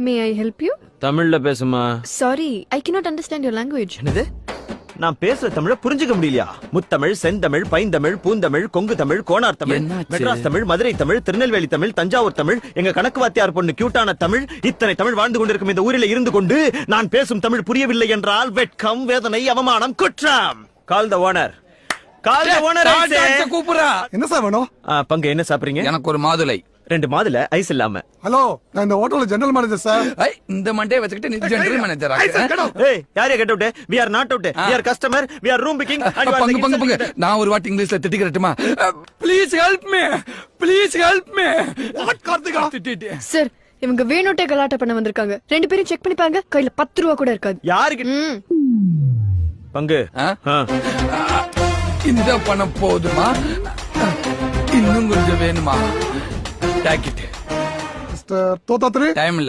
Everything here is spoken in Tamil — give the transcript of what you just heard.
May I help you? தமிழ்ல பேசுமா. Sorry, I cannot understand your language. என்னது? நான் பேசுற தமிழ புரிஞ்சுக்க முடியலையா? முத்தமிழ், செந்தமிழ், பைந்தமிழ், பூந்தமிழ், கொங்கு தமிழ், கோனார் தமிழ், என்னாச்சு? மெட்ராஸ் தமிழ், மதுரை தமிழ், திருநெல்வேலி தமிழ், தஞ்சாவூர் தமிழ், எங்க கணக்கு வாத்தியார் பொண்ணு கியூட்டான தமிழ், இத்தனை தமிழ் வாழ்ந்து கொண்டிருக்கும் இந்த ஊரில் இருந்து கொண்டு நான் பேசும் தமிழ் புரியவில்லை என்றால் வெட்கம், வேதனை, அவமானம், குற்றம். Call the owner. Call the owner. கூப்பிடுறா. என்ன சார் வேணும்? பங்கு என்ன சாப்பிடுறீங்க? எனக்கு ஒரு மாதுளை. 2 மாதுளை ஐஸ் இல்லாம. ஹலோ, நான் இந்த ஹோட்டல்ல ஜெனரல் மேனேஜர் சார். இந்த மண்டே வச்சுக்கிட்டு நீ ஜெனரல் மேனேஜரா? ஏய், யாரே get out? we are not out. we are customer. we are room booking. பங்கு நான் ஒரு வாட்டி இங்கிலீஷ்ல திட்டிக்கிறட்டுமா? Please help me, please help me. What Karthika? Sir, இவங்க வேணுட்டே கலாட்டா பண்ண வந்திருக்காங்க. 2 பேரும் செக் பண்ணி பாருங்க, கையில 10 ரூபா கூட இருக்காது. யாருக்கு பங்கு? இந்த பணம் போதுமா? இன்னும் கொஞ்சம் வேணுமா? டாக்கிட்டு மிஸ்டர் தோத்தாத்ரி, டைம் இல்ல.